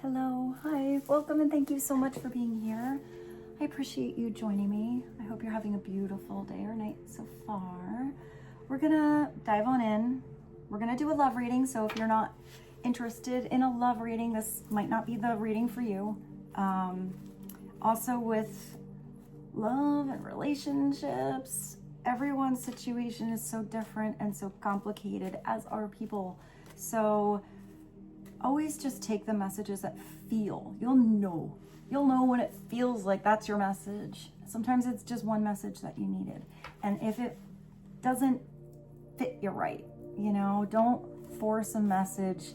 Hello, hi, welcome, and thank you so much for being here. I appreciate you joining me. I hope you're having a beautiful day or night so far. We're gonna dive on in. We're gonna do a love reading, so if you're not interested in a love reading, this might not be the reading for you. Also with love and relationships, everyone's situation is so different and so complicated, as are people. So always just take the messages that feel. You'll know when it feels like that's your message. Sometimes it's just one message that you needed. And if it doesn't fit you right, don't force a message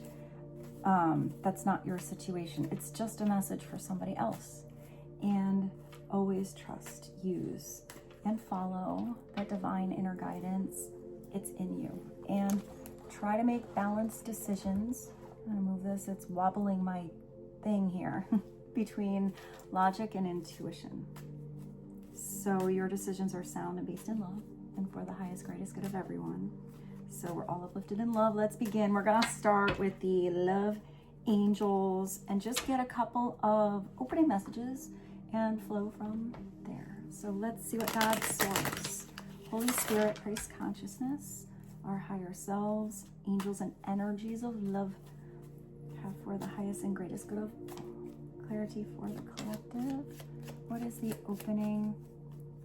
that's not your situation. It's just a message for somebody else. And always trust, use, and follow that divine inner guidance. It's in you. And try to make balanced decisions. I'm gonna move this, it's wobbling my thing here between logic and intuition. So your decisions are sound and based in love and for the highest, greatest good of everyone. So we're all uplifted in love. Let's begin. We're gonna start with the love angels and just get a couple of opening messages and flow from there. So let's see what God source. Holy Spirit, Christ consciousness, our higher selves, angels and energies of love have for the highest and greatest good of clarity for the collective. What is the opening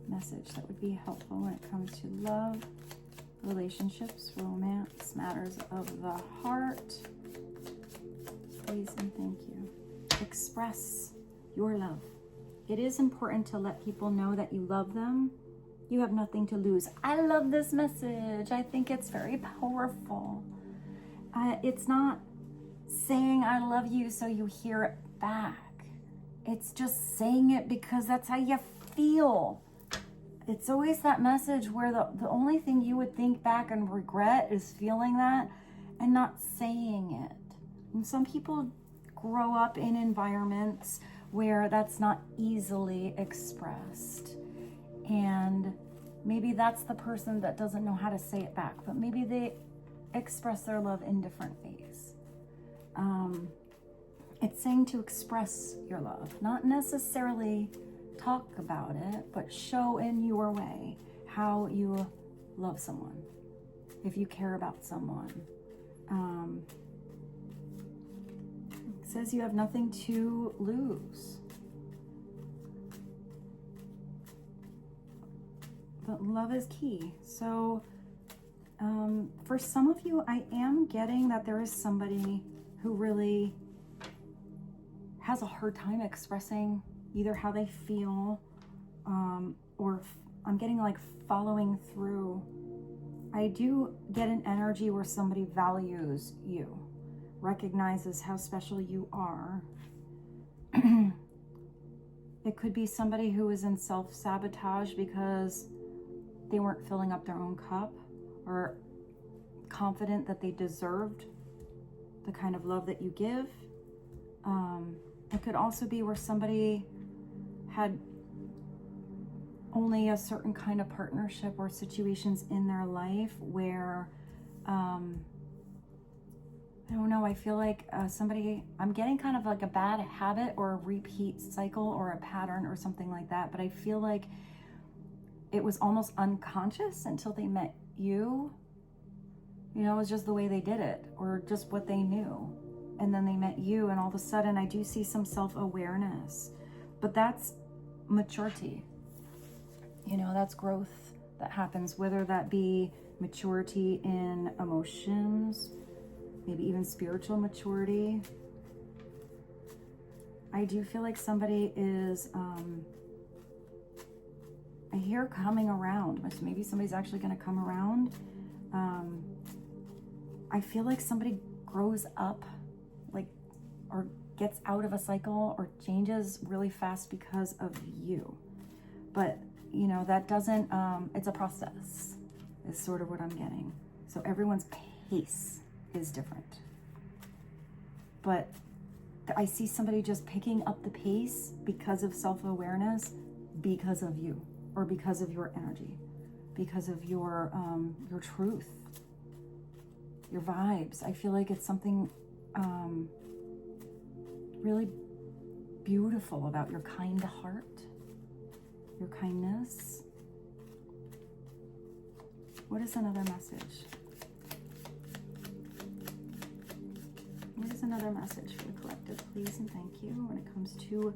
message that would be helpful when it comes to love, relationships, romance, matters of the heart? Please and thank you. Express your love. It is important to let people know that you love them. You have nothing to lose. I love this message. I think it's very powerful. It's not saying I love you so you hear it back. It's just saying it because that's how you feel. It's always that message where the only thing you would think back and regret is feeling that and not saying it. And some people grow up in environments where that's not easily expressed. And maybe that's the person that doesn't know how to say it back, but maybe they express their love in different ways. It's saying to express your love, not necessarily talk about it, but show in your way how you love someone, if you care about someone. It says you have nothing to lose. But love is key. So for some of you, I am getting that there is somebody who really has a hard time expressing either how they feel or I'm getting like following through. I do get an energy where somebody values you, recognizes how special you are. It could be somebody who is in self-sabotage because they weren't filling up their own cup or confident that they deserved the kind of love that you give. It could also be where somebody had only a certain kind of partnership or situations in their life where, I don't know, I feel like I'm getting kind of like a bad habit or a repeat cycle or a pattern or something like that, but I feel like it was almost unconscious until they met you. It was just the way they did it or just what they knew. And then they met you and all of a sudden I do see some self-awareness, but that's maturity. That's growth that happens, whether that be maturity in emotions, maybe even spiritual maturity. I do feel like somebody is, I hear coming around, which maybe somebody's actually going to come around. I feel like somebody grows up, or gets out of a cycle or changes really fast because of you. But, that doesn't, it's a process is sort of what I'm getting. So everyone's pace is different. But I see somebody just picking up the pace because of self-awareness, because of you, or because of your energy, because of your truth, your vibes. I feel like it's something really beautiful about your kind heart, your kindness. What is another message? What is another message for the collective, please and thank you, when it comes to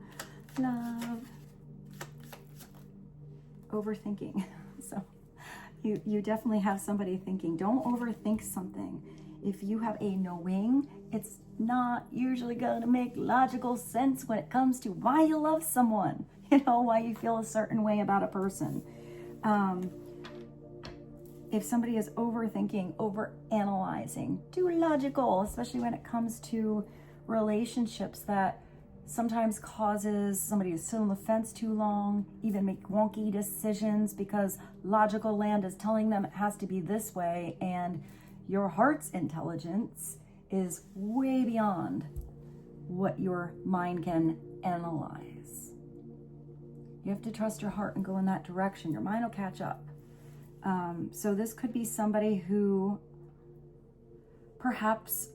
love? Overthinking. So you definitely have somebody thinking. Don't overthink something. If you have a knowing, it's not usually going to make logical sense when it comes to why you love someone, you know, why you feel a certain way about a person. If somebody is overthinking, overanalyzing, too logical, especially when it comes to relationships, that sometimes causes somebody to sit on the fence too long, even make wonky decisions because logical land is telling them it has to be this way, and your heart's intelligence is way beyond what your mind can analyze. You have to trust your heart and go in that direction. Your mind will catch up. So this could be somebody who perhaps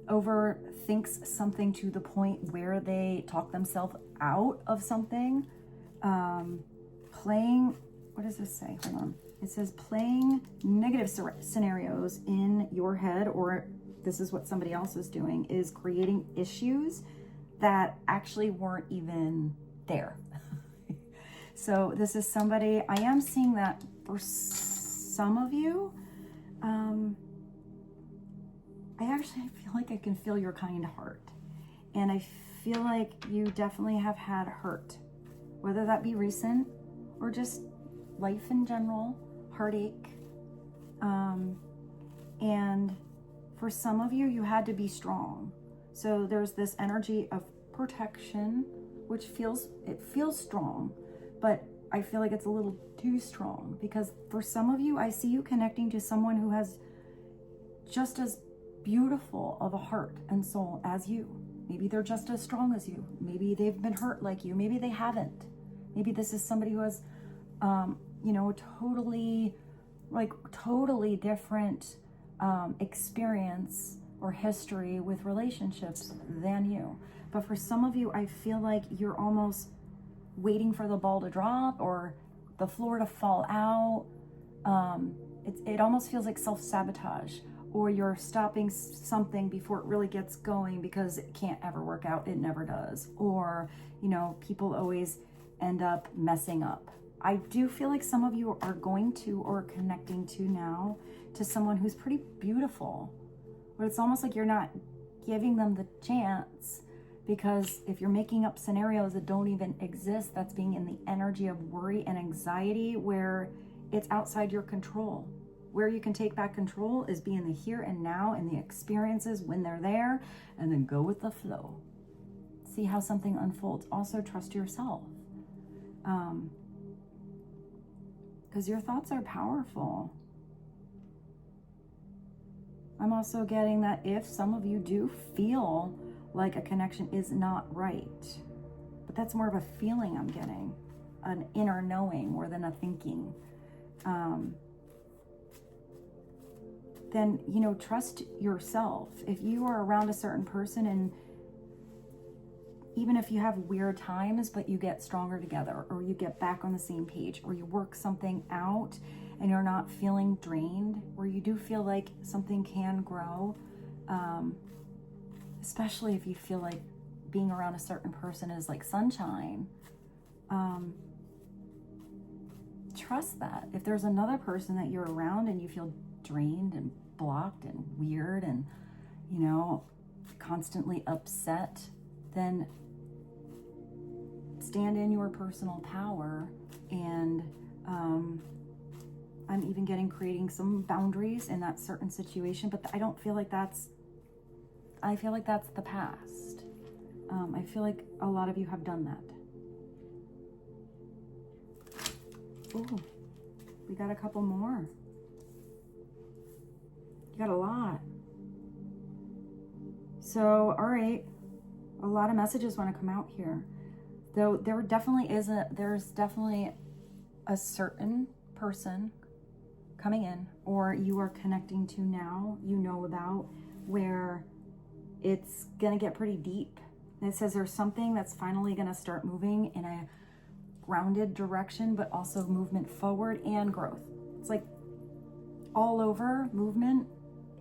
overthinks something to the point where they talk themselves out of something. Playing, what does this say? Hold on. It says playing negative scenarios in your head, or this is what somebody else is doing, is creating issues that actually weren't even there. So this is somebody, I am seeing that for some of you, I actually feel like I can feel your kind heart. And I feel like you definitely have had hurt, whether that be recent or just life in general, heartache. And for some of you, you had to be strong. So there's this energy of protection, which feels strong, but I feel like it's a little too strong, because for some of you, I see you connecting to someone who has just as beautiful of a heart and soul as you. Maybe they're just as strong as you. Maybe they've been hurt like you. Maybe they haven't. Maybe this is somebody who has, totally different experience or history with relationships than you. But for some of you, I feel like you're almost waiting for the ball to drop or the floor to fall out. It almost feels like self-sabotage, or you're stopping something before it really gets going because it can't ever work out. It never does. Or, people always end up messing up. I do feel like some of you are going to, or connecting to now, to someone who's pretty beautiful, but it's almost like you're not giving them the chance, because if you're making up scenarios that don't even exist, that's being in the energy of worry and anxiety where it's outside your control. Where you can take back control is be in the here and now and the experiences when they're there, and then go with the flow. See how something unfolds. Also trust yourself. Because your thoughts are powerful. I'm also getting that if some of you do feel like a connection is not right, but that's more of a feeling I'm getting, an inner knowing more than a thinking. Then, trust yourself. If you are around a certain person, and even if you have weird times, but you get stronger together, or you get back on the same page, or you work something out and you're not feeling drained, or you do feel like something can grow, especially if you feel like being around a certain person is like sunshine, trust that. If there's another person that you're around and you feel drained and blocked and weird and, constantly upset, then stand in your personal power. And I'm even creating some boundaries in that certain situation, but I feel like that's the past. I feel like a lot of you have done that. Oh, we got a couple more. You got a lot. So, all right, a lot of messages want to come out here. Though there's definitely a certain person coming in, or you are connecting to now, about, where it's gonna get pretty deep. It says there's something that's finally going to start moving in a grounded direction, but also movement forward and growth. It's like all over movement.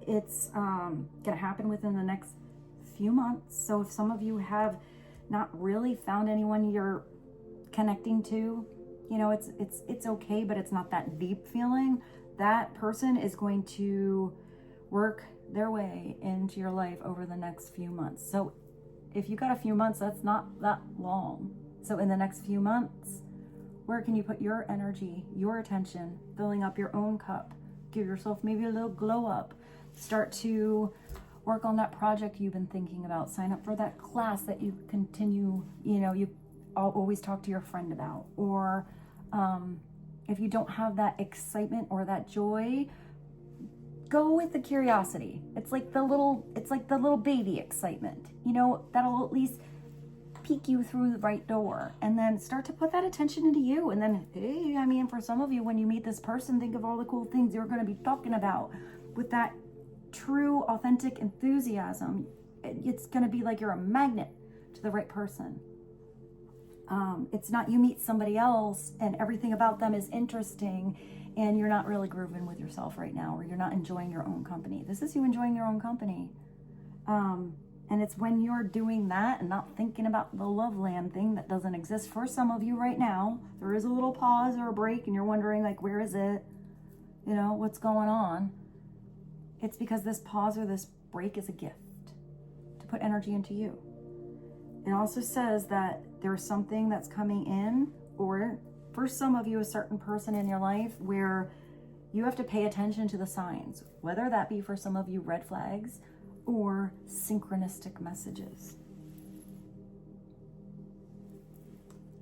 It's going to happen within the next few months. So if some of you have not really found anyone you're connecting to, you know, it's okay, but it's not that deep feeling. That person is going to work their way into your life over the next few months. So if you got a few months, that's not that long. So in the next few months, where can you put your energy, your attention, filling up your own cup? Give yourself maybe a little glow up. Start to work on that project you've been thinking about. Sign up for that class that you continue, you know, you always talk to your friend about. Or if you don't have that excitement or that joy, go with the curiosity. It's like the little baby excitement, you know, that'll at least peek you through the right door, and then start to put that attention into you. And then, hey, I mean, for some of you, when you meet this person, think of all the cool things you're going to be talking about with that true, authentic enthusiasm. It's going to be like you're a magnet to the right person. It's not you meet somebody else and everything about them is interesting and you're not really grooving with yourself right now, or you're not enjoying your own company. This is you enjoying your own company. And it's when you're doing that and not thinking about the love land thing that doesn't exist for some of you right now. There is a little pause or a break and you're wondering, like, where is it? You know, what's going on? It's because this pause or this break is a gift to put energy into you. It also says that there's something that's coming in, or for some of you, a certain person in your life where you have to pay attention to the signs, whether that be for some of you red flags or synchronistic messages,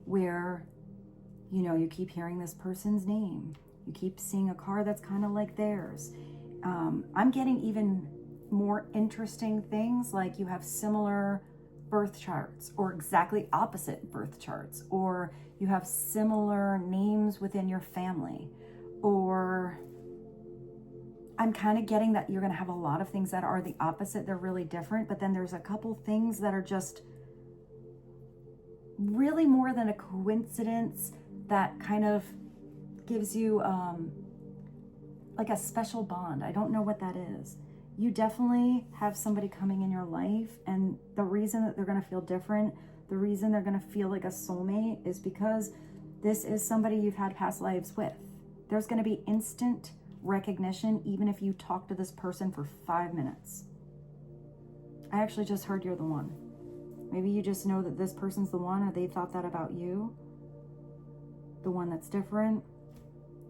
where, you know, you keep hearing this person's name, you keep seeing a car that's kind of like theirs. I'm getting even more interesting things, like you have similar birth charts or exactly opposite birth charts, or you have similar names within your family, or I'm kind of getting that you're going to have a lot of things that are the opposite. They're really different, but then there's a couple things that are just really more than a coincidence that kind of gives you like a special bond. I don't know what that is. You definitely have somebody coming in your life, and the reason that they're going to feel different, the reason they're going to feel like a soulmate, is because this is somebody you've had past lives with. There's going to be instant recognition even if you talk to this person for 5 minutes. I actually just heard you're the one. Maybe you just know that this person's the one, or they thought that about you. The one that's different.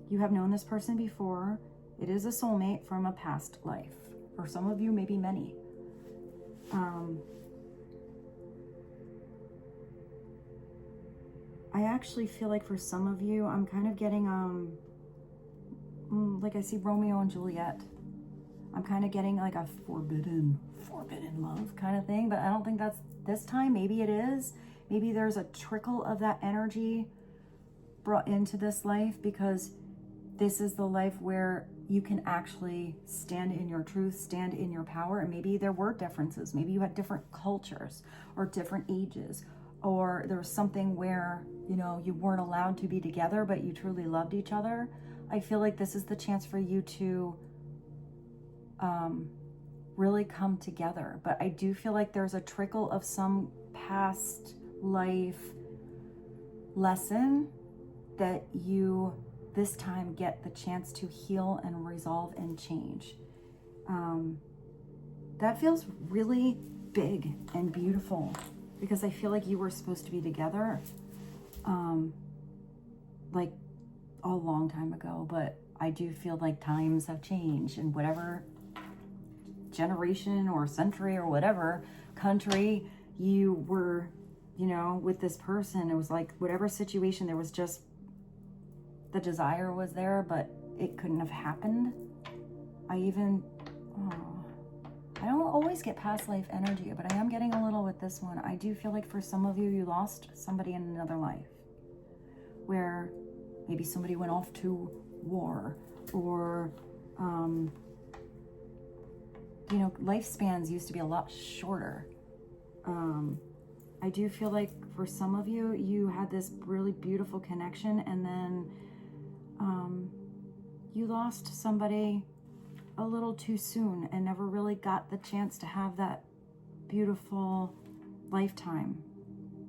You have known this person before. It is a soulmate from a past life. For some of you, maybe many. I actually feel like for some of you, I'm kind of getting, like I see Romeo and Juliet. I'm kind of getting like a forbidden love kind of thing, but I don't think that's this time. Maybe it is. Maybe there's a trickle of that energy brought into this life, because this is the life where you can actually stand in your truth, stand in your power. And maybe there were differences. Maybe you had different cultures or different ages, or there was something where, you know, you weren't allowed to be together, but you truly loved each other. I feel like this is the chance for you to really come together. But I do feel like there's a trickle of some past life lesson that you this time get the chance to heal and resolve and change. That feels really big and beautiful, because I feel like you were supposed to be together like a long time ago, but I do feel like times have changed, and whatever generation or century or whatever country you were, you know, with this person, it was like whatever situation, there was just the desire was there, but it couldn't have happened. I don't always get past life energy, but I am getting a little with this one. I do feel like for some of you, you lost somebody in another life, where maybe somebody went off to war, or you know, lifespans used to be a lot shorter. I do feel like for some of you, you had this really beautiful connection, and then you lost somebody a little too soon and never really got the chance to have that beautiful lifetime,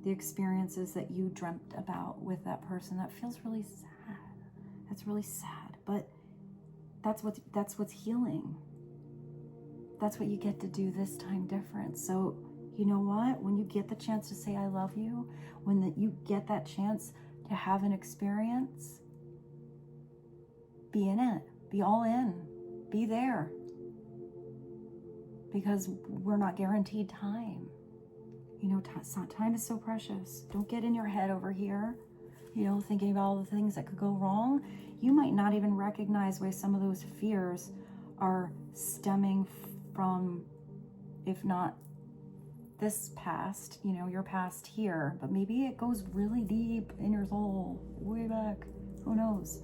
the experiences that you dreamt about with that person. That feels really sad. That's really sad, but that's what's healing. That's what you get to do this time different. So you know what? When you get the chance to say I love you, when you get that chance to have an experience, be in it. Be all in. Be there. Because we're not guaranteed time. You know, time is so precious. Don't get in your head over here, you know, thinking about all the things that could go wrong. You might not even recognize why some of those fears are stemming from, if not this past, you know, your past here, but maybe it goes really deep in your soul, way back. Who knows?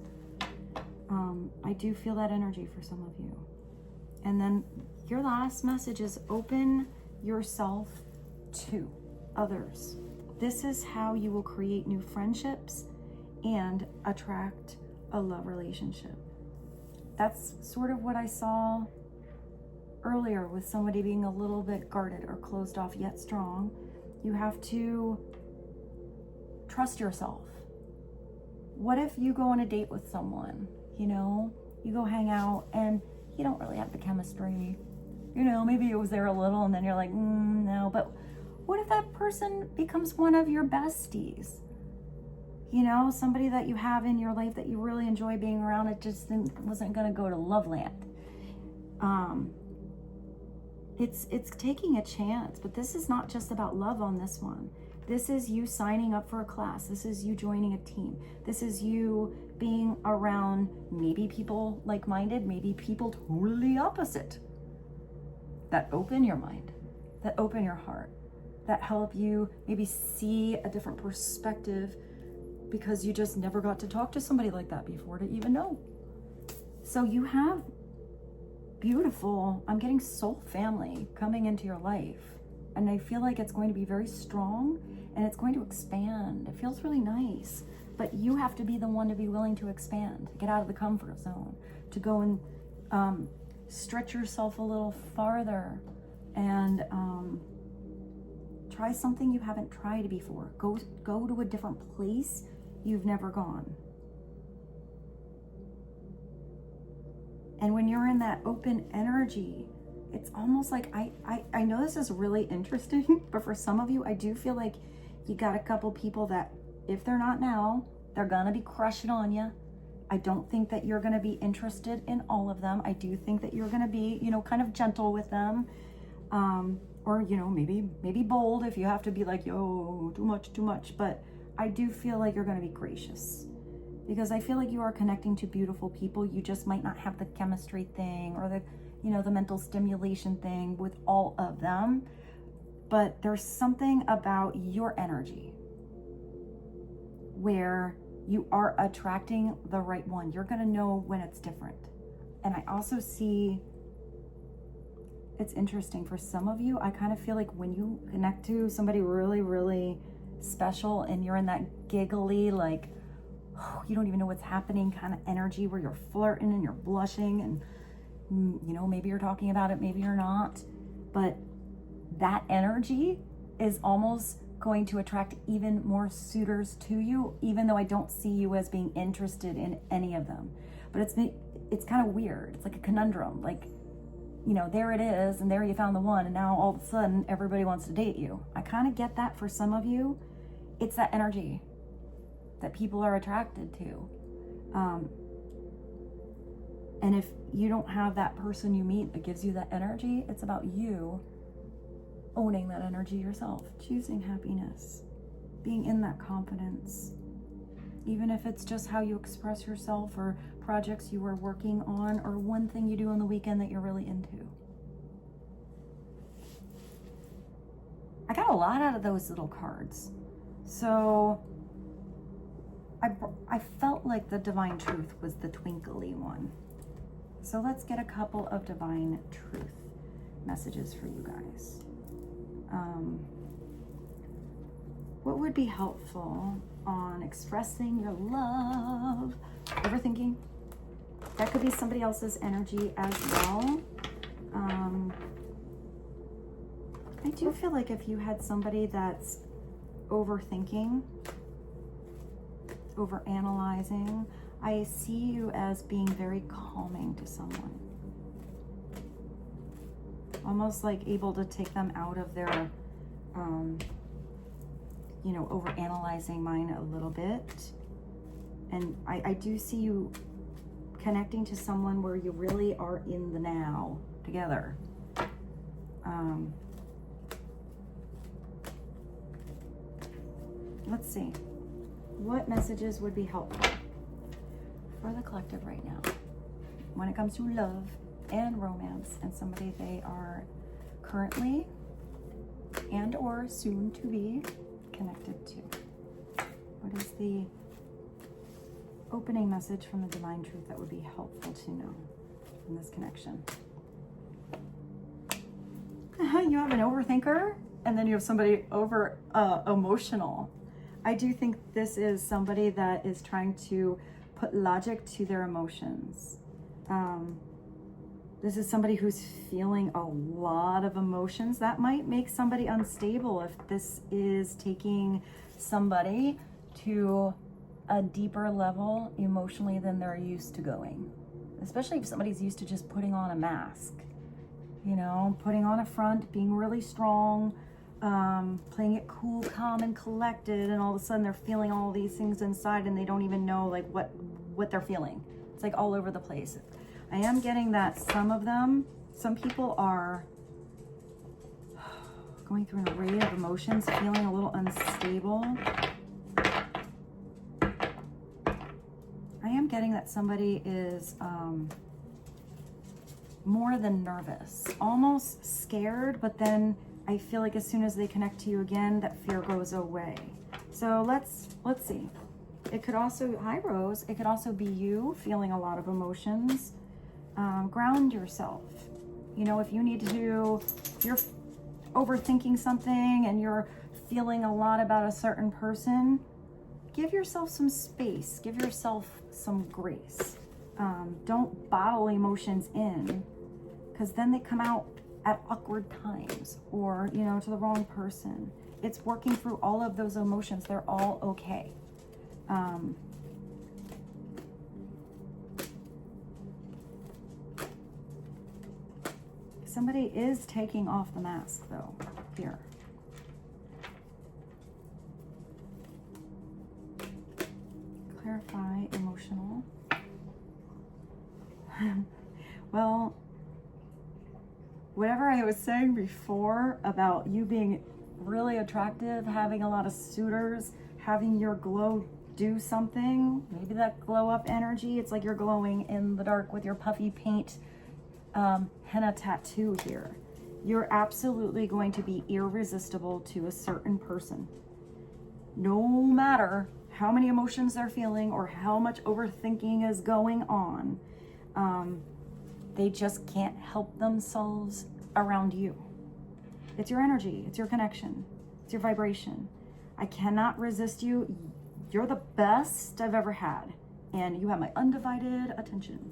I do feel that energy for some of you. And then your last message is open yourself to others. This is how you will create new friendships and attract a love relationship. That's sort of what I saw earlier with somebody being a little bit guarded or closed off yet strong. You have to trust yourself. What if you go on a date with someone, you know, you go hang out and you don't really have the chemistry, you know, maybe it was there a little and then you're like, no, but what if that person becomes one of your besties? You know, somebody that you have in your life that you really enjoy being around. It just wasn't going to go to Loveland. It's taking a chance, but this is not just about love on this one. This is you signing up for a class. This is you joining a team. This is you being around maybe people like-minded, maybe people totally opposite, that open your mind, that open your heart, that help you maybe see a different perspective because you just never got to talk to somebody like that before to even know. So you have beautiful, I'm getting soul family coming into your life. And I feel like it's going to be very strong and it's going to expand. It feels really nice, but you have to be the one to be willing to expand, to get out of the comfort zone, to go and stretch yourself a little farther and try something you haven't tried before. Go to a different place you've never gone. And when you're in that open energy, it's almost like, I know this is really interesting, but for some of you, I do feel like you got a couple people that, if they're not now, they're gonna be crushing on you. I don't think that you're gonna be interested in all of them. I do think that you're gonna be, you know, kind of gentle with them. Or, you know, maybe bold if you have to be like, yo, too much. But I do feel like you're gonna be gracious. Because I feel like you are connecting to beautiful people. You just might not have the chemistry thing or the, you know, the mental stimulation thing with all of them. But there's something about your energy where you are attracting the right one. You're gonna know when it's different. And I also see, it's interesting for some of you, I kind of feel like when you connect to somebody really, really special and you're in that giggly, like, you don't even know what's happening kind of energy where you're flirting and you're blushing and, you know, maybe you're talking about it, maybe you're not, but that energy is almost going to attract even more suitors to you, even though I don't see you as being interested in any of them. But it's kind of weird. It's like a conundrum. Like, you know, there it is, and there you found the one, and now all of a sudden everybody wants to date you. I kind of get that for some of you. It's that energy that people are attracted to. And if you don't have that person you meet that gives you that energy, it's about you owning that energy yourself, choosing happiness, being in that confidence, even if it's just how you express yourself or projects you are working on or one thing you do on the weekend that you're really into. I got a lot out of those little cards. So I felt like the divine truth was the twinkly one. So let's get a couple of divine truth messages for you guys. What would be helpful on expressing your love? Overthinking. That could be somebody else's energy as well. I do feel like if you had somebody that's overthinking, overanalyzing, I see you as being very calming to someone. Almost like able to take them out of their, you know, overanalyzing mind a little bit. And I do see you connecting to someone where you really are in the now together. Let's see. What messages would be helpful for the collective right now when it comes to love and romance and somebody they are currently and or soon to be connected to? What is the opening message from the divine truth that would be helpful to know in this connection? You have an overthinker, and then you have somebody over emotional. I do think this is somebody that is trying to put logic to their emotions. This is somebody who's feeling a lot of emotions. That might make somebody unstable if this is taking somebody to a deeper level emotionally than they're used to going. Especially if somebody's used to just putting on a mask, you know, putting on a front, being really strong, playing it cool, calm, and collected, and all of a sudden they're feeling all these things inside and they don't even know like what they're feeling. It's like all over the place. I am getting that some of them, some people are going through an array of emotions, feeling a little unstable. I am getting that somebody is more than nervous, almost scared, but then I feel like as soon as they connect to you again, that fear goes away. So let's see. It could also, hi Rose, it could also be you feeling a lot of emotions. Ground yourself. You know, if you need to, if you're overthinking something and you're feeling a lot about a certain person, give yourself some space, give yourself some grace. Don't bottle emotions in, because then they come out at awkward times or, you know, to the wrong person. It's working through all of those emotions. They're all okay. Somebody is taking off the mask though, here. Clarify emotional. Well, whatever I was saying before about you being really attractive, having a lot of suitors, having your glow do something, maybe that glow up energy, it's like you're glowing in the dark with your puffy paint henna tattoo here. You're absolutely going to be irresistible to a certain person. No matter how many emotions they're feeling or how much overthinking is going on, they just can't help themselves around you. It's your energy, it's your connection, it's your vibration. I cannot resist you. You're the best I've ever had, and you have my undivided attention.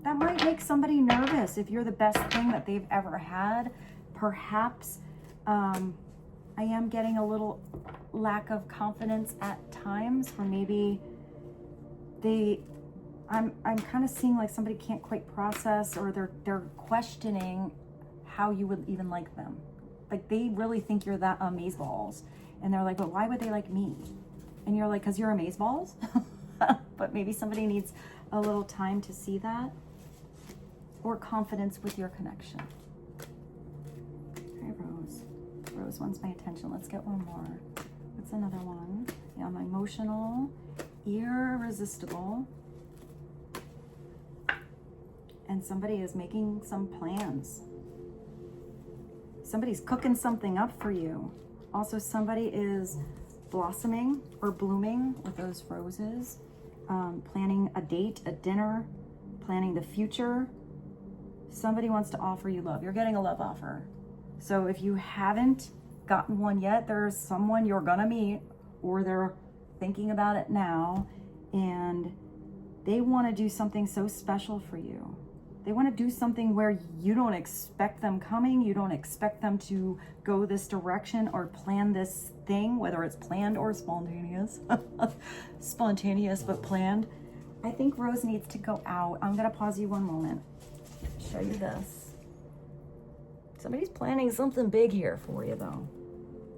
That might make somebody nervous if you're the best thing that they've ever had. Perhaps I am getting a little lack of confidence at times, where maybe I'm kind of seeing like somebody can't quite process, or they're questioning how you would even like them. Like they really think you're that amazeballs, and they're like, but why would they like me? And you're like, because you're amazeballs. But maybe somebody needs a little time to see that, or confidence with your connection. Okay, Rose. Rose wants my attention. Let's get one more. What's another one? Yeah, I'm emotional, irresistible. And somebody is making some plans. Somebody's cooking something up for you. Also, somebody is blossoming or blooming with those roses, planning a date, a dinner, planning the future. Somebody wants to offer you love. You're getting a love offer. So if you haven't gotten one yet, there's someone you're gonna meet, or they're thinking about it now, and they want to do something so special for you. They want to do something where you don't expect them coming, you don't expect them to go this direction or plan this thing, whether it's planned or spontaneous. Spontaneous but planned. I think Rose needs to go out. I'm gonna pause you one moment. Show you this. Somebody's planning something big here for you though,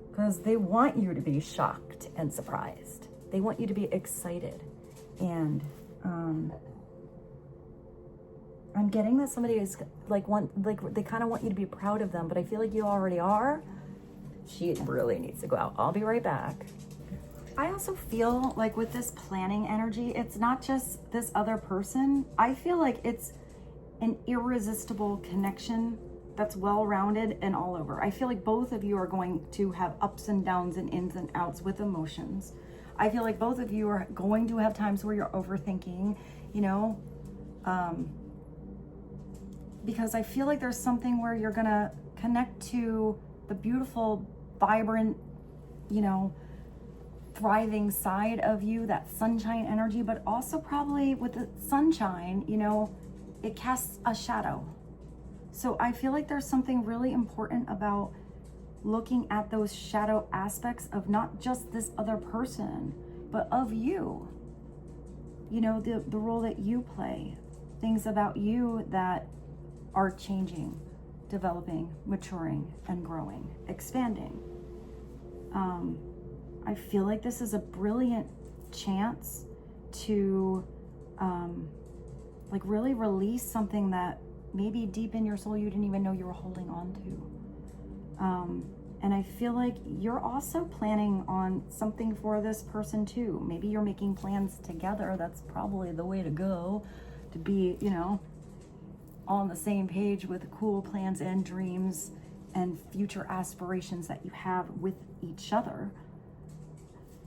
because they want you to be shocked and surprised. They want you to be excited. And I'm getting that somebody is like they kind of want you to be proud of them, but I feel like you already are. She really needs to go out. I'll be right back. I also feel like with this planning energy, it's not just this other person. I feel like it's an irresistible connection that's well-rounded and all over. I feel like both of you are going to have ups and downs and ins and outs with emotions. I feel like both of you are going to have times where you're overthinking, you know, because I feel like there's something where you're gonna connect to the beautiful, vibrant, you know, thriving side of you, that sunshine energy, but also probably with the sunshine, you know, it casts a shadow. So I feel like there's something really important about looking at those shadow aspects of not just this other person, but of you. You know, the role that you play, things about you that are changing, developing, maturing, and growing, expanding. I feel like this is a brilliant chance to like really release something that maybe deep in your soul you didn't even know you were holding on to. And I feel like you're also planning on something for this person too. Maybe you're making plans together. That's probably the way to go, to be, you know, on the same page with cool plans and dreams and future aspirations that you have with each other.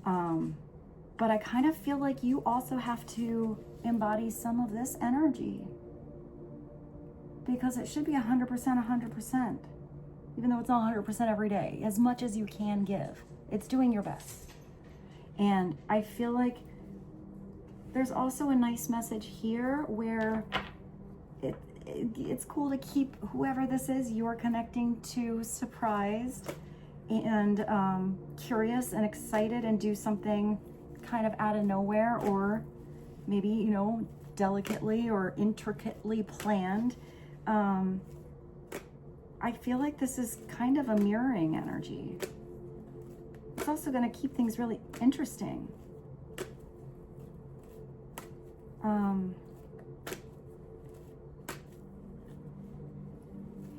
But I kind of feel like you also have to embody some of this energy, because it should be 100%, even though it's not 100% every day, as much as you can give. It's doing your best. And I feel like there's also a nice message here where it's cool to keep whoever this is you're connecting to surprised and curious and excited, and do something kind of out of nowhere, or maybe, you know, delicately or intricately planned. I feel like this is kind of a mirroring energy. It's also going to keep things really interesting.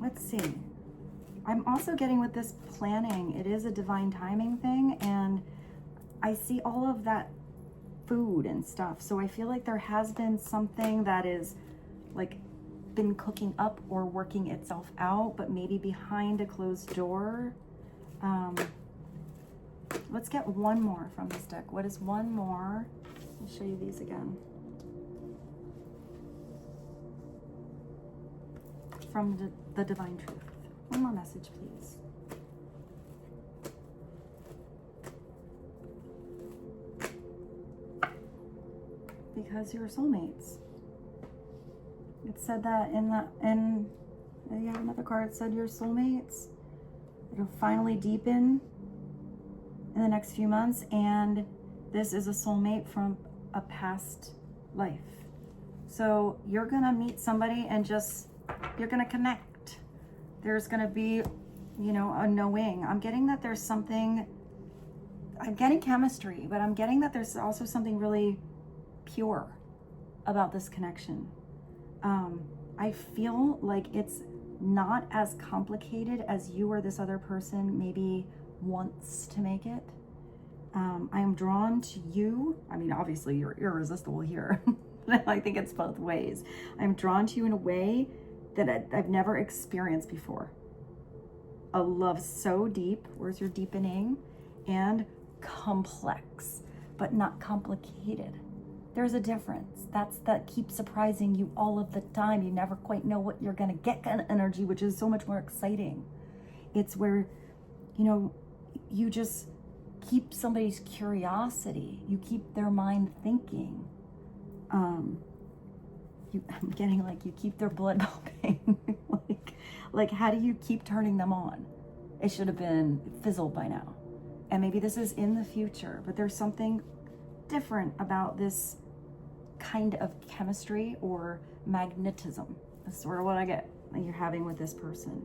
Let's see. I'm also getting with this planning, it is a divine timing thing, and I see all of that food and stuff. So I feel like there has been something that is like been cooking up or working itself out, but maybe behind a closed door. Let's get one more from this deck. What is one more? I'll show you these again. From the Divine Truth. One more message, please. Because you're soulmates. It said that in you have another card that said you're soulmates. It'll finally deepen in the next few months, and this is a soulmate from a past life. So you're gonna meet somebody and just, you're gonna connect. There's gonna be, you know, a knowing. I'm getting that there's something, I'm getting chemistry, but I'm getting that there's also something really pure about this connection. I feel like it's not as complicated as you or this other person maybe wants to make it. I am drawn to you. I mean, obviously you're irresistible here. I think it's both ways. I'm drawn to you in a way that I've never experienced before. A love so deep, where's your deepening, and complex, but not complicated. There's a difference. That keeps surprising you all of the time. You never quite know what you're gonna get kind of energy, which is so much more exciting. It's where you know, you just keep somebody's curiosity. You keep their mind thinking. I'm getting like you keep their blood pumping. like how do you keep turning them on? It should have been fizzled by now. And maybe this is in the future, but there's something different about this kind of chemistry or magnetism. That's sort of what I get that you're having with this person.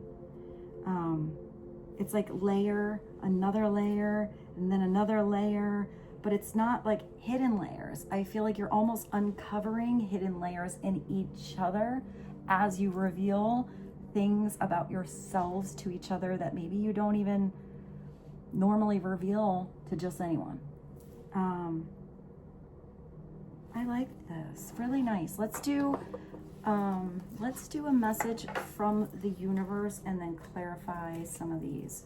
It's like layer, another layer, and then another layer, but it's not like hidden layers. I feel like you're almost uncovering hidden layers in each other as you reveal things about yourselves to each other that maybe you don't even normally reveal to just anyone. I like this, really nice. Let's do a message from the universe and then clarify some of these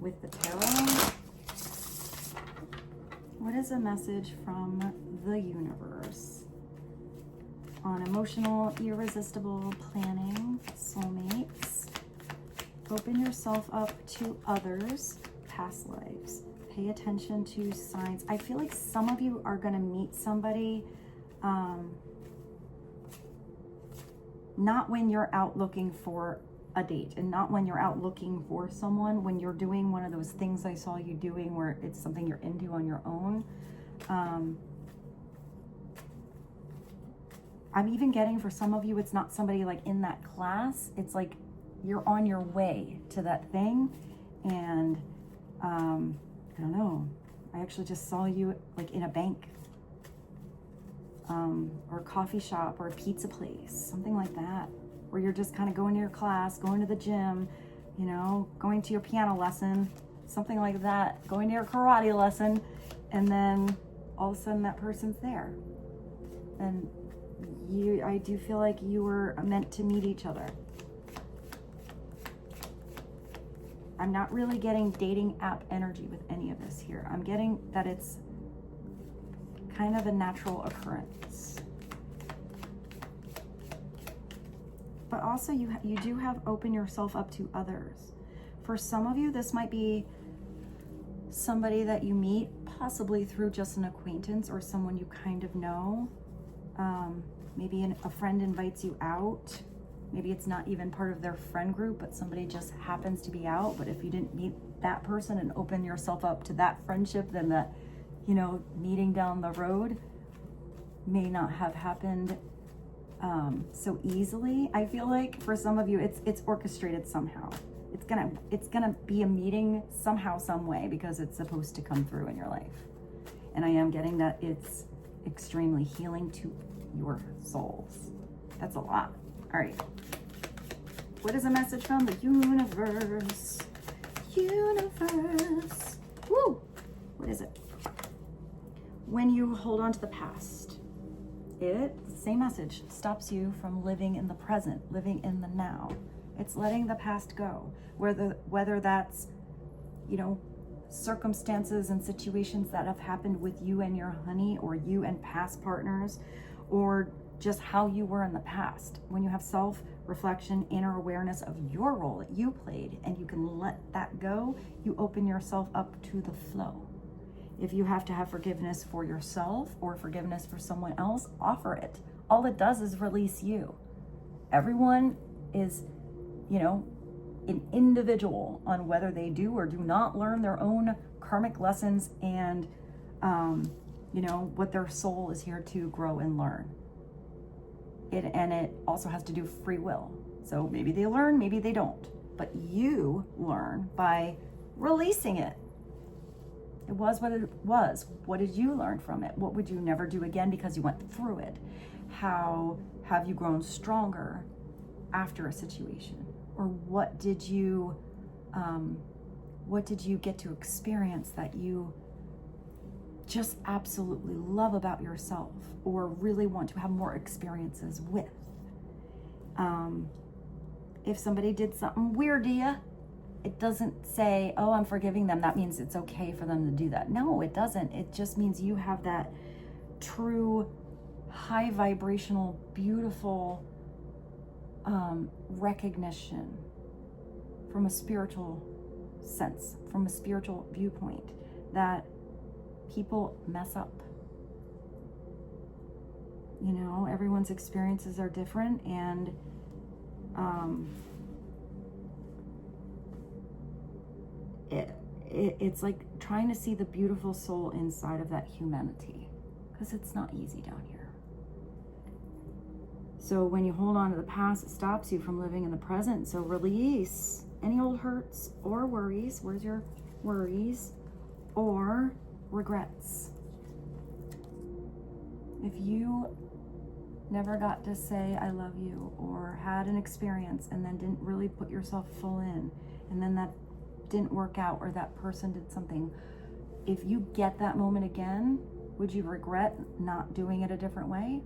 with the tarot. What is a message from the universe on emotional, irresistible planning, soulmates? Open yourself up to others, past lives. Pay attention to signs. I feel like some of you are going to meet somebody not when you're out looking for a date and not when you're out looking for someone, when you're doing one of those things I saw you doing where it's something you're into on your own. I'm even getting for some of you, it's not somebody like in that class. It's like you're on your way to that thing. And I don't know, I actually just saw you like in a bank or a coffee shop or a pizza place, something like that, where you're just kind of going to your class, going to the gym, you know, going to your piano lesson, something like that, going to your karate lesson, and then all of a sudden that person's there. And I do feel like you were meant to meet each other. I'm not really getting dating app energy with any of this here. I'm getting that it's kind of a natural occurrence. But also you do have open yourself up to others. For some of you, this might be somebody that you meet possibly through just an acquaintance or someone you kind of know. Maybe a friend invites you out. Maybe it's not even part of their friend group, but somebody just happens to be out. But if you didn't meet that person and open yourself up to that friendship, then that, you know, meeting down the road may not have happened so easily. I feel like for some of you, it's orchestrated somehow. It's gonna be a meeting somehow, some way, because it's supposed to come through in your life. And I am getting that it's extremely healing to your souls. That's a lot. All right. What is a message from the universe? Universe. Woo! What is it? When you hold on to the past, same message, stops you from living in the present, living in the now. It's letting the past go. Whether that's, you know, circumstances and situations that have happened with you and your honey, or you and past partners, or just how you were in the past. When you have self-reflection, inner awareness of your role that you played, and you can let that go, you open yourself up to the flow. If you have to have forgiveness for yourself or forgiveness for someone else, offer it. All it does is release you. Everyone is, you know, an individual on whether they do or do not learn their own karmic lessons and, you know, what their soul is here to grow and learn. And it also has to do with free will. So maybe they learn, maybe they don't. But you learn by releasing it. It was what it was. What did you learn from it? What would you never do again because you went through it? How have you grown stronger after a situation? Or what did you get to experience that you just absolutely love about yourself, or really want to have more experiences with? If somebody did something weird to you, it doesn't say, oh, I'm forgiving them. That means it's okay for them to do that. No, it doesn't. It just means you have that true, high vibrational, beautiful recognition from a spiritual sense, from a spiritual viewpoint, that people mess up. You know, everyone's experiences are different, and it's like trying to see the beautiful soul inside of that humanity, because it's not easy down here. So when you hold on to the past, it stops you from living in the present. So release any old hurts or worries. Where's your worries or regrets? If you never got to say I love you, or had an experience and then didn't really put yourself full in, and then that didn't work out, or that person did something, if you get that moment again, would you regret not doing it a different way?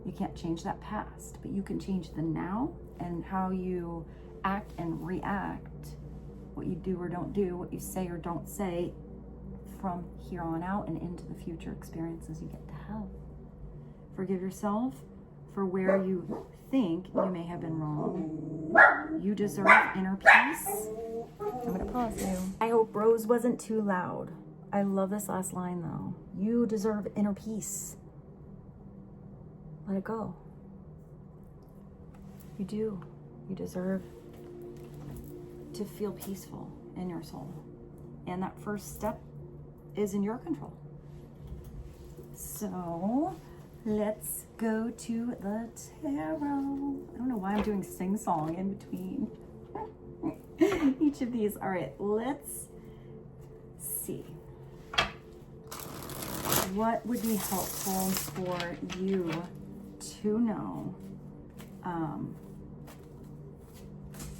You can't change that past, but you can change the now and how you act and react, what you do or don't do, what you say or don't say from here on out and into the future experiences you get to have. Forgive yourself for where you think you may have been wrong. You deserve inner peace. I'm gonna pause you. I hope Rose wasn't too loud. I love this last line though. You deserve inner peace. Let it go. You do. You deserve to feel peaceful in your soul. And that first step is in your control. So let's go to the tarot. I don't know why I'm doing sing-song in between each of these. All right, let's see. What would be helpful for you to know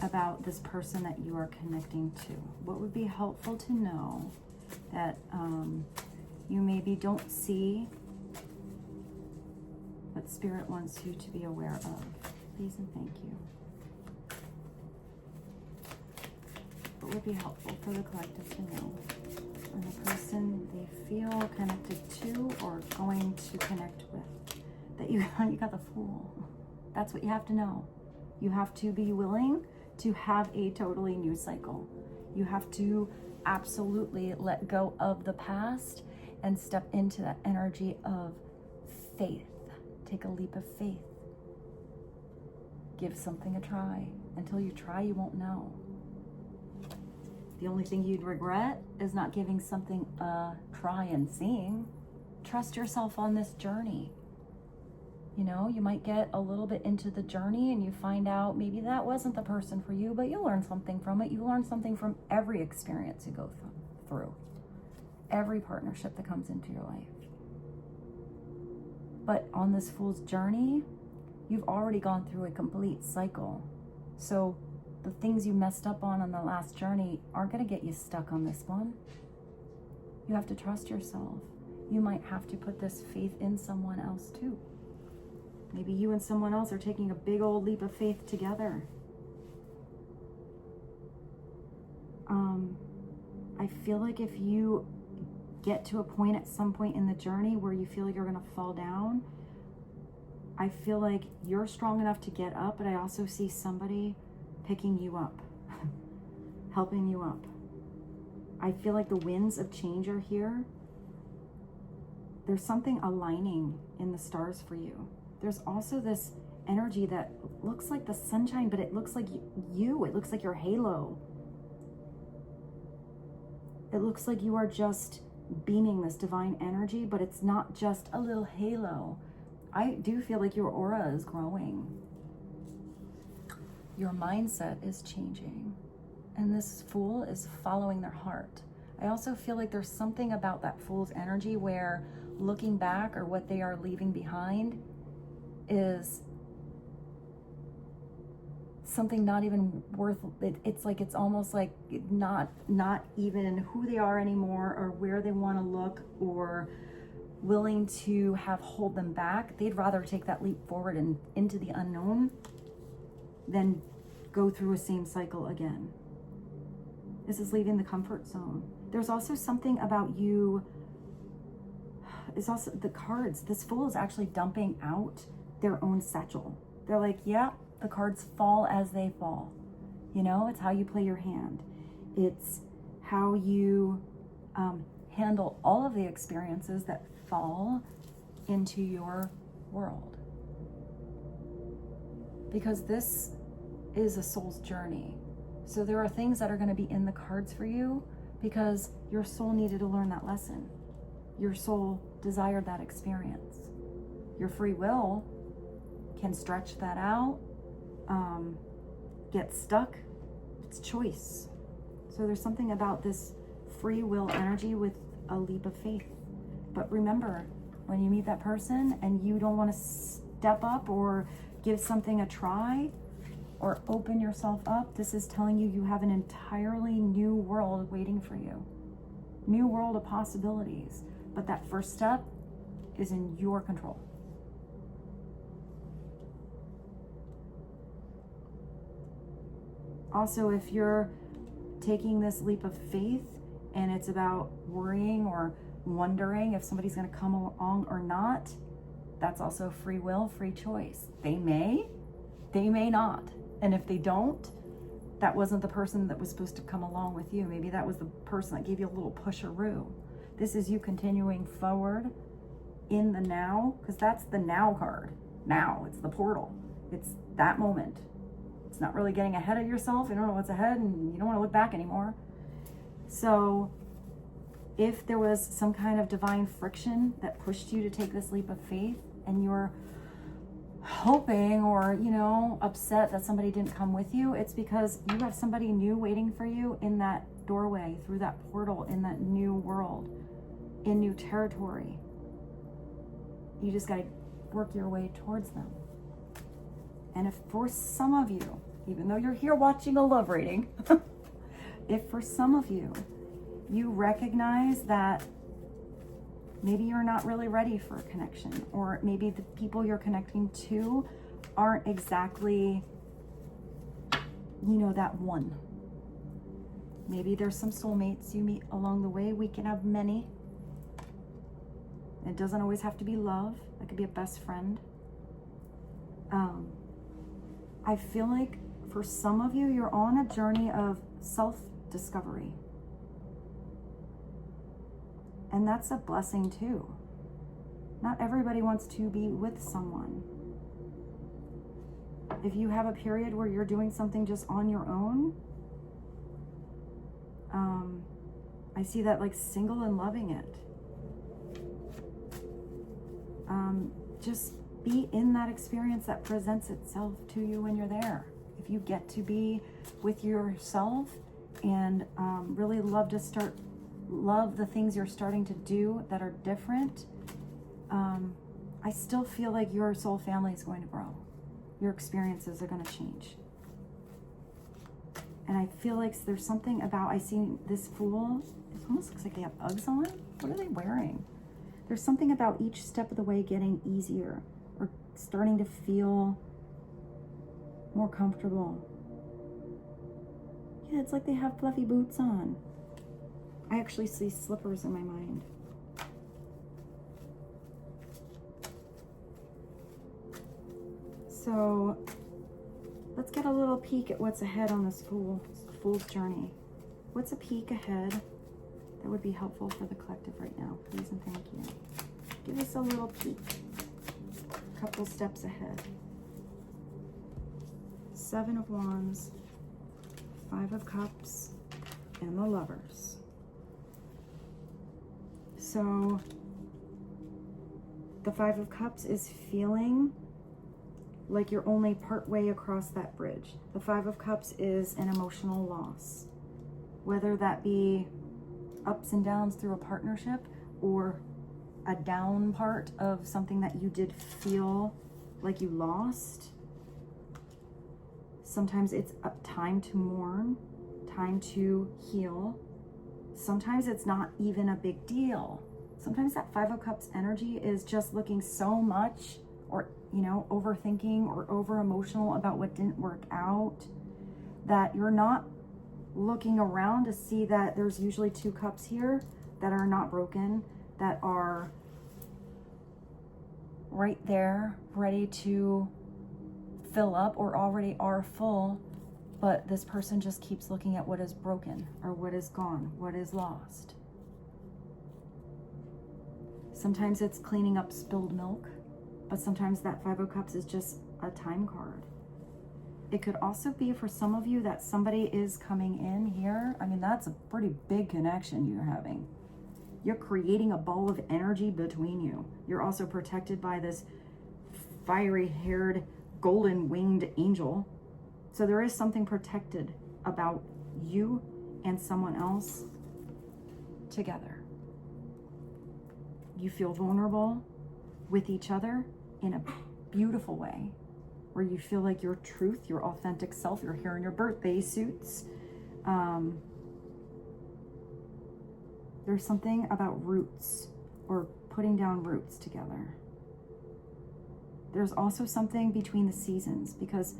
about this person that you are connecting to? What would be helpful to know that you maybe don't see, but Spirit wants you to be aware of? Please and thank you. What would be helpful for the collective to know? And the person they feel connected to or going to connect with. That you got the Fool. That's what you have to know. You have to be willing to have a totally new cycle. You have to absolutely let go of the past and step into that energy of faith. Take a leap of faith. Give something a try. Until you try, you won't know. The only thing you'd regret is not giving something a try and seeing. Trust yourself on this journey. You know, you might get a little bit into the journey and you find out maybe that wasn't the person for you, but you learn something from it. You learn something from every experience you go through, every partnership that comes into your life. But on this Fool's journey, you've already gone through a complete cycle. So the things you messed up on the last journey aren't going to get you stuck on this one. You have to trust yourself. You might have to put this faith in someone else too. Maybe you and someone else are taking a big old leap of faith together. I feel like if you get to a point at some point in the journey where you feel like you're going to fall down, I feel like you're strong enough to get up, but I also see somebody picking you up, helping you up. I feel like the winds of change are here. There's something aligning in the stars for you. There's also this energy that looks like the sunshine, but it looks like you. It looks like your halo. It looks like you are just beaming this divine energy, but it's not just a little halo. I do feel like your aura is growing. Your mindset is changing. And this Fool is following their heart. I also feel like there's something about that Fool's energy where looking back or what they are leaving behind is something not even worth it. It's like, it's almost like not even who they are anymore, or where they want to look, or willing to have hold them back. They'd rather take that leap forward and into the unknown than go through a same cycle again. This is leaving the comfort zone. There's also something about you. It's also the cards. This Fool is actually dumping out their own satchel. They're like, yeah, the cards fall as they fall. You know, it's how you play your hand. It's how you handle all of the experiences that fall into your world. Because this is a soul's journey. So there are things that are going to be in the cards for you because your soul needed to learn that lesson. Your soul desired that experience. Your free will can stretch that out, get stuck. It's choice. So there's something about this free will energy with a leap of faith. But remember, when you meet that person and you don't want to step up or give something a try or open yourself up, this is telling you you have an entirely new world waiting for you. New world of possibilities. But that first step is in your control. Also, if you're taking this leap of faith and it's about worrying or wondering if somebody's going to come along or not, that's also free will, free choice. They may not. And if they don't, that wasn't the person that was supposed to come along with you. Maybe that was the person that gave you a little pusheroo. This is you continuing forward in the now, because that's the now card. Now, it's the portal. It's that moment. It's not really getting ahead of yourself. You don't know what's ahead and you don't want to look back anymore. So if there was some kind of divine friction that pushed you to take this leap of faith and you're hoping or, upset that somebody didn't come with you, it's because you have somebody new waiting for you in that doorway, through that portal, in that new world, in new territory. You just got to work your way towards them. And if for some of you, even though you're here watching a love reading, if for some of you, you recognize that maybe you're not really ready for a connection, or maybe the people you're connecting to aren't exactly, that one. Maybe there's some soulmates you meet along the way. We can have many. It doesn't always have to be love. It could be a best friend. I feel like for some of you, you're on a journey of self-discovery. And that's a blessing too. Not everybody wants to be with someone. If you have a period where you're doing something just on your own, I see that like single and loving it. Just be in that experience that presents itself to you when you're there. If you get to be with yourself and really love the things you're starting to do that are different, I still feel like your soul family is going to grow. Your experiences are going to change. And I feel like there's something about, I see this Fool, it almost looks like they have Uggs on. What are they wearing? There's something about each step of the way getting easier or starting to feel more comfortable. Yeah, it's like they have fluffy boots on. I actually see slippers in my mind. So let's get a little peek at what's ahead on this Fool's journey. What's a peek ahead that would be helpful for the collective right now? Please and thank you. Give us a little peek. A couple steps ahead. 7 of Wands, 5 of Cups, and the Lovers. So the 5 of Cups is feeling like you're only part way across that bridge. The 5 of Cups is an emotional loss, whether that be ups and downs through a partnership or a down part of something that you did feel like you lost. Sometimes it's a time to mourn, time to heal. Sometimes it's not even a big deal. Sometimes that 5 of Cups energy is just looking so much, or overthinking or over emotional about what didn't work out, that you're not looking around to see that there's usually 2 cups here that are not broken, that are right there ready to fill up or already are full, but this person just keeps looking at what is broken or what is gone, what is lost. Sometimes it's cleaning up spilled milk, but sometimes that Five of Cups is just a time card. It could also be for some of you that somebody is coming in here. I mean, that's a pretty big connection you're having. You're creating a ball of energy between you. You're also protected by this fiery-haired, golden-winged angel. So there is something protected about you and someone else together. You feel vulnerable with each other in a beautiful way, where you feel like your truth, your authentic self, you're here in your birthday suits. There's something about roots or putting down roots together. There's also something between the seasons, because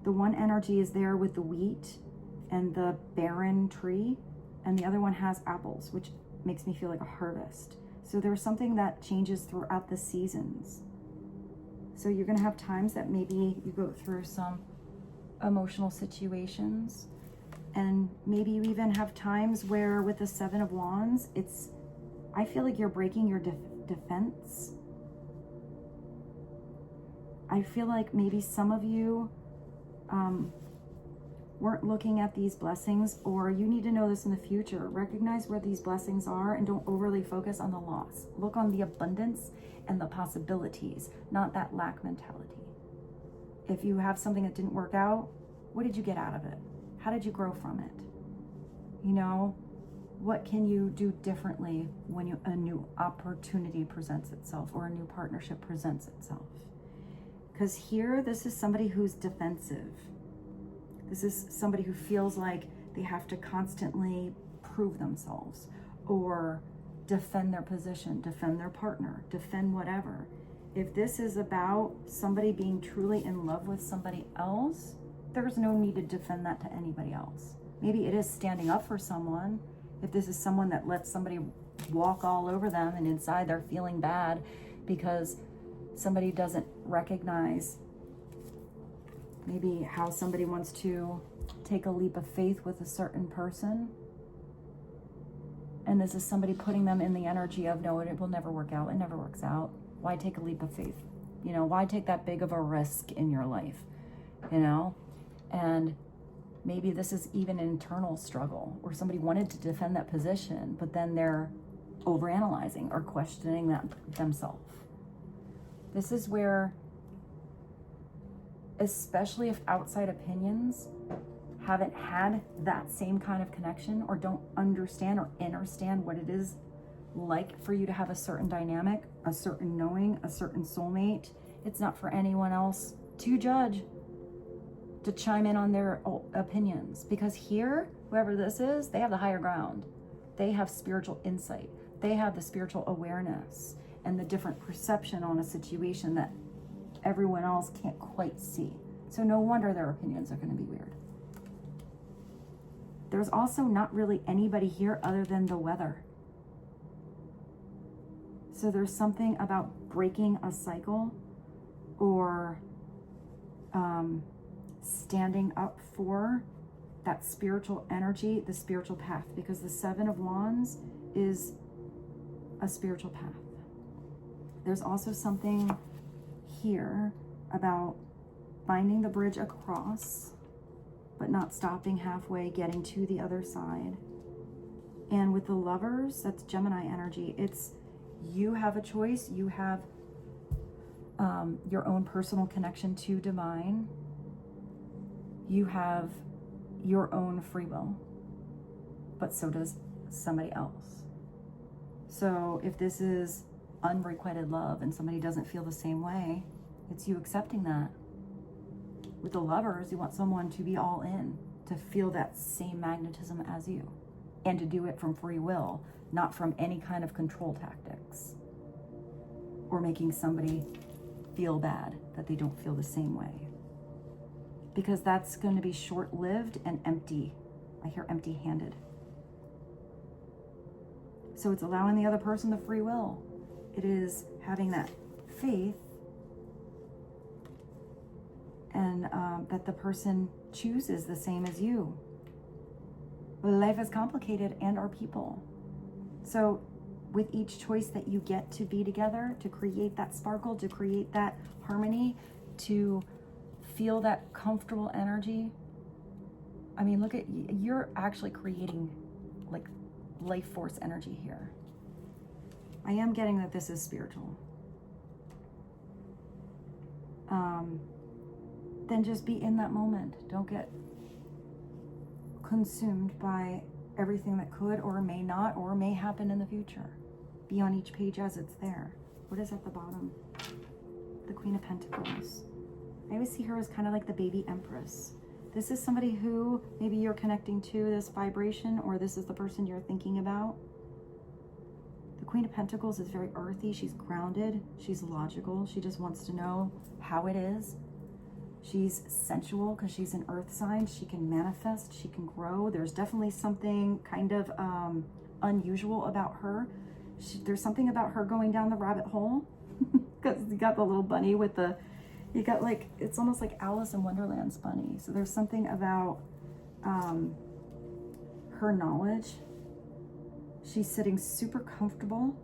the one energy is there with the wheat and the barren tree, and the other one has apples, which makes me feel like a harvest. So there's something that changes throughout the seasons. So you're going to have times that maybe you go through some emotional situations, and maybe you even have times where with the Seven of Wands, I feel like you're breaking your defense. I feel like maybe some of you weren't looking at these blessings, or you need to know this in the future. Recognize where these blessings are and don't overly focus on the loss. Look on the abundance and the possibilities, not that lack mentality. If you have something that didn't work out, what did you get out of it? How did you grow from it? You know, what can you do differently when a new opportunity presents itself or a new partnership presents itself? Because here, this is somebody who's defensive. This is somebody who feels like they have to constantly prove themselves or defend their position, defend their partner, defend whatever. If this is about somebody being truly in love with somebody else, there's no need to defend that to anybody else. Maybe it is standing up for someone. If this is someone that lets somebody walk all over them and inside they're feeling bad because somebody doesn't recognize maybe how somebody wants to take a leap of faith with a certain person. And this is somebody putting them in the energy of, no, it will never work out. It never works out. Why take a leap of faith? You know, why take that big of a risk in your life? You know? And maybe this is even an internal struggle where somebody wanted to defend that position, but then they're overanalyzing or questioning that themselves. This is where, especially if outside opinions haven't had that same kind of connection or don't understand or understand what it is like for you to have a certain dynamic, a certain knowing, a certain soulmate, it's not for anyone else to judge, to chime in on their opinions. Because here, whoever this is, they have the higher ground. They have spiritual insight. They have the spiritual awareness and the different perception on a situation that everyone else can't quite see. So no wonder their opinions are going to be weird. There's also not really anybody here other than the weather. So there's something about breaking a cycle or standing up for that spiritual energy, the spiritual path, because the Seven of Wands is a spiritual path. There's also something here about finding the bridge across, but not stopping halfway, getting to the other side. And with the Lovers, that's Gemini energy. It's you have a choice. You have your own personal connection to divine. You have your own free will, but so does somebody else. So if this is unrequited love and somebody doesn't feel the same way, it's you accepting that. With the Lovers, you want someone to be all in, to feel that same magnetism as you, and to do it from free will, not from any kind of control tactics or making somebody feel bad that they don't feel the same way. Because that's going to be short-lived and empty. I hear empty-handed. So it's allowing the other person the free will. It is having that faith and that the person chooses the same as you. Life is complicated, and our people. So with each choice that you get to be together, to create that sparkle, to create that harmony, to feel that comfortable energy. I mean, look at, you're actually creating like life force energy here. I am getting that this is spiritual. Then just be in that moment. Don't get consumed by everything that could or may not or may happen in the future. Be on each page as it's there. What is at the bottom? The Queen of Pentacles. I always see her as kind of like the baby empress. This is somebody who maybe you're connecting to this vibration, or this is the person you're thinking about. The Queen of Pentacles is very earthy. She's grounded. She's logical. She just wants to know how it is. She's sensual because she's an earth sign. She can manifest. She can grow. There's definitely something kind of unusual about her. There's something about her going down the rabbit hole. Because you got the little bunny with the, you got like, it's almost like Alice in Wonderland's bunny. So there's something about her knowledge. She's sitting super comfortable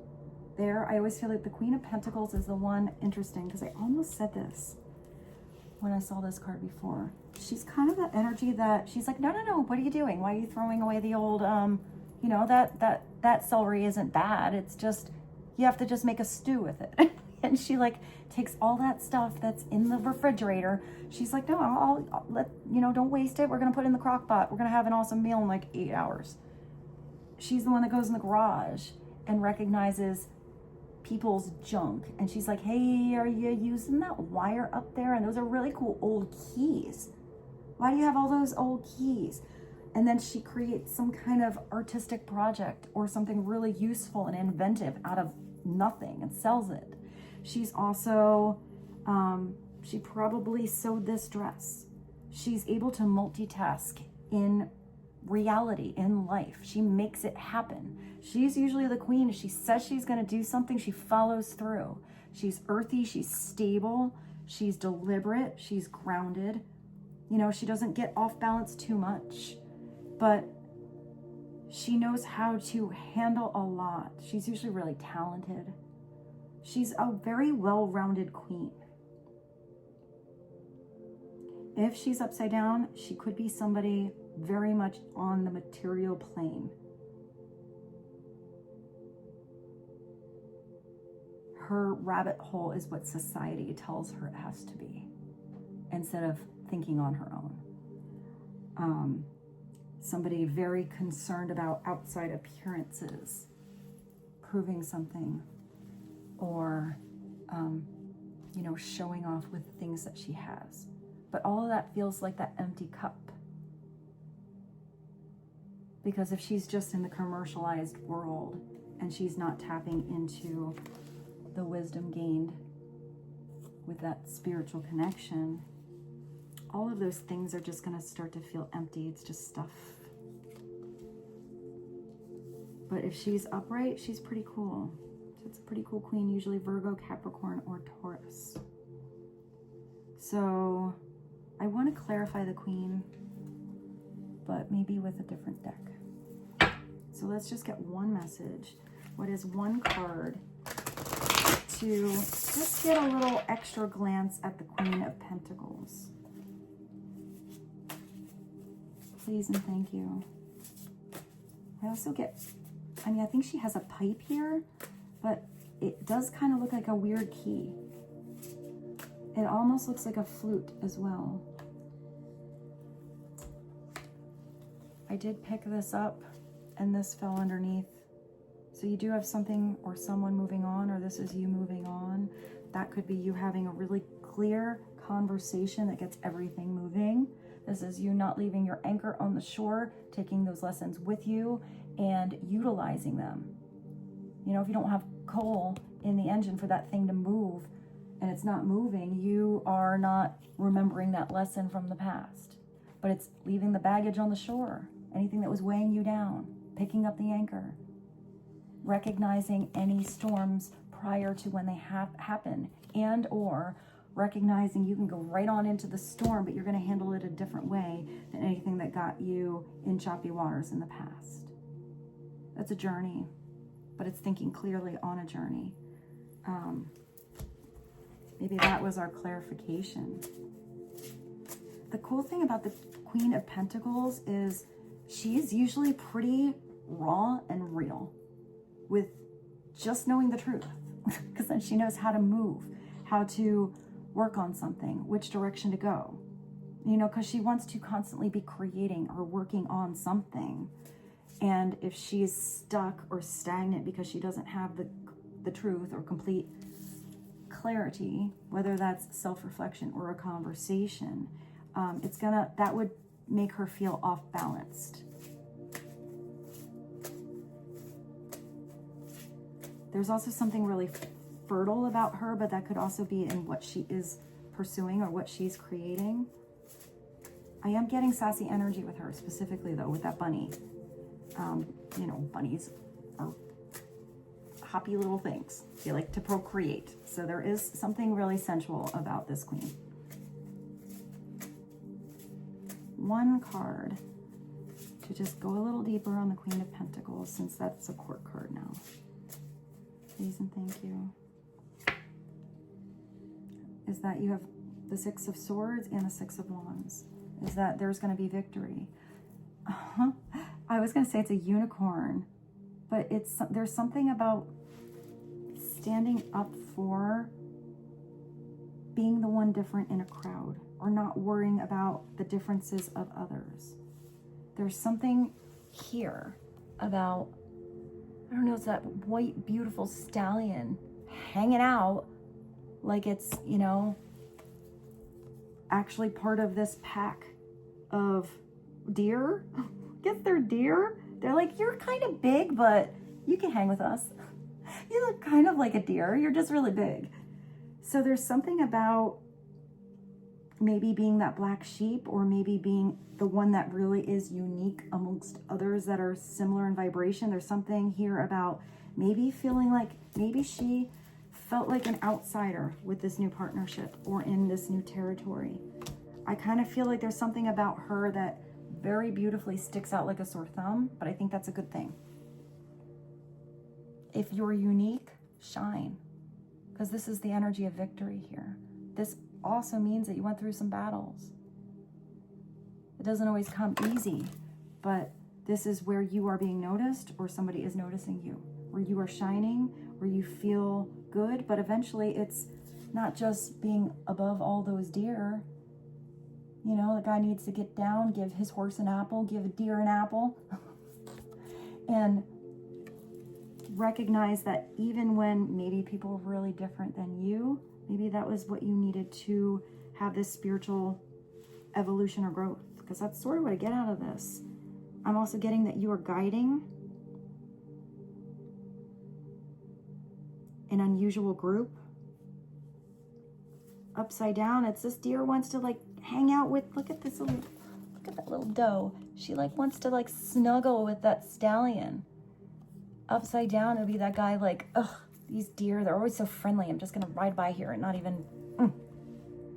there. I always feel like the Queen of Pentacles is the one, interesting, because I almost said this when I saw this card before. She's kind of that energy that she's like, no, what are you doing? Why are you throwing away the old, you know, that celery isn't bad. It's just, you have to just make a stew with it. And she like takes all that stuff that's in the refrigerator. She's like, no, I'll let, you know, don't waste it. We're going to put it in the crock pot. We're going to have an awesome meal in like 8 hours. She's the one that goes in the garage and recognizes people's junk. And she's like, hey, are you using that wire up there? And those are really cool old keys. Why do you have all those old keys? And then she creates some kind of artistic project or something really useful and inventive out of nothing and sells it. She's also, she probably sewed this dress. She's able to multitask in reality, in life. She makes it happen. She's usually the queen. If she says she's going to do something, she follows through. She's earthy, she's stable, she's deliberate, she's grounded. You know, she doesn't get off balance too much, but she knows how to handle a lot. She's usually really talented. She's a very well-rounded queen. If she's upside down, she could be somebody very much on the material plane. Her rabbit hole is what society tells her it has to be, instead of thinking on her own. Somebody very concerned about outside appearances, proving something, or, you know, showing off with the things that she has. But all of that feels like that empty cup. Because if she's just in the commercialized world and she's not tapping into the wisdom gained with that spiritual connection, all of those things are just going to start to feel empty. It's just stuff. But if she's upright, she's pretty cool. So it's a pretty cool queen, usually Virgo, Capricorn, or Taurus. So I want to clarify the queen, but maybe with a different deck. So let's just get one message. What is one card to just get a little extra glance at the Queen of Pentacles? Please and thank you. I also get, I mean, I think she has a pipe here, but it does kind of look like a weird key. It almost looks like a flute as well. I did pick this up and this fell underneath. So you do have something or someone moving on, or this is you moving on. That could be you having a really clear conversation that gets everything moving. This is you not leaving your anchor on the shore, taking those lessons with you and utilizing them. You know, if you don't have coal in the engine for that thing to move and it's not moving, you are not remembering that lesson from the past. But it's leaving the baggage on the shore, anything that was weighing you down, picking up the anchor, recognizing any storms prior to when they happen, and or recognizing you can go right on into the storm, but you're going to handle it a different way than anything that got you in choppy waters in the past. That's a journey, but it's thinking clearly on a journey. Maybe that was our clarification. The cool thing about the Queen of Pentacles is she's usually pretty raw and real with just knowing the truth, because then she knows how to move, how to work on something, which direction to go, you know, because she wants to constantly be creating or working on something. And if she's stuck or stagnant because she doesn't have the truth or complete clarity, whether that's self-reflection or a conversation, that would make her feel off balanced. There's also something really fertile about her, but that could also be in what she is pursuing or what she's creating. I am getting sassy energy with her, specifically though, with that bunny. You know, bunnies are happy little things. They like to procreate. So there is something really sensual about this queen. One card to just go a little deeper on the Queen of Pentacles, since that's a court card now. Please and thank you. Is that you have the Six of Swords and the Six of Wands. Is that there's going to be victory. I was going to say it's a unicorn, but there's something about standing up for being the one different in a crowd, or not worrying about the differences of others. There's something here about, I don't know, it's that white, beautiful stallion hanging out like it's, you know, actually part of this pack of deer. Guess they're deer. They're like, you're kind of big, but you can hang with us. You look kind of like a deer. You're just really big. So there's something about maybe being that black sheep, or maybe being the one that really is unique amongst others that are similar in vibration. There's something here about maybe feeling like maybe she felt like an outsider with this new partnership or in this new territory. I kind of feel like there's something about her that very beautifully sticks out like a sore thumb, but I think that's a good thing. If you're unique, shine, because this is the energy of victory here. This also means that you went through some battles. It doesn't always come easy, but this is where you are being noticed, or somebody is noticing you, where you are shining, where you feel good, but eventually it's not just being above all those deer. You know, the guy needs to get down, give his horse an apple, give a deer an apple, and recognize that even when maybe people are really different than you, maybe that was what you needed to have this spiritual evolution or growth, because that's sort of what I get out of this. I'm also getting that you are guiding an unusual group. Upside down, it's this deer wants to like hang out with, look at that little doe. She like wants to like snuggle with that stallion. Upside down, it'll be that guy like, ugh, these deer, they're always so friendly. I'm just gonna ride by here and not even,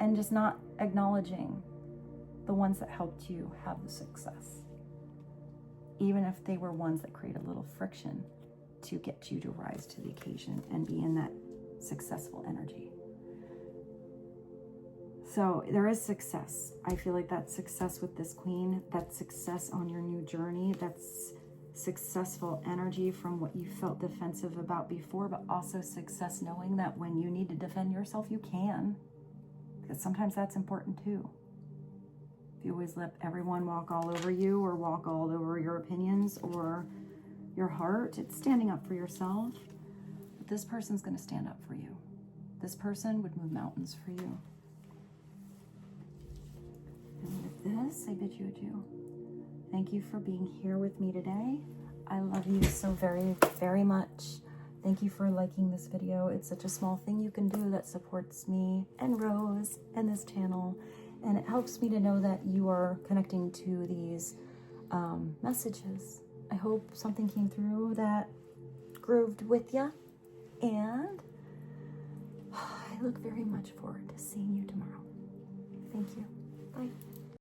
and just not acknowledging the ones that helped you have the success. Even if they were ones that create a little friction to get you to rise to the occasion and be in that successful energy. So there is success. I feel like that's success with this queen. That's success on your new journey. That's successful energy from what you felt defensive about before, but also success knowing that when you need to defend yourself, you can. Because sometimes that's important too. If you always let everyone walk all over you, or walk all over your opinions or your heart, it's standing up for yourself. But this person's going to stand up for you. This person would move mountains for you. And with this, I bid you adieu. Thank you for being here with me today. I love you so very, very much. Thank you for liking this video. It's such a small thing you can do that supports me and Rose and this channel. And it helps me to know that you are connecting to these messages. I hope something came through that grooved with you. And I look very much forward to seeing you tomorrow. Thank you. Bye.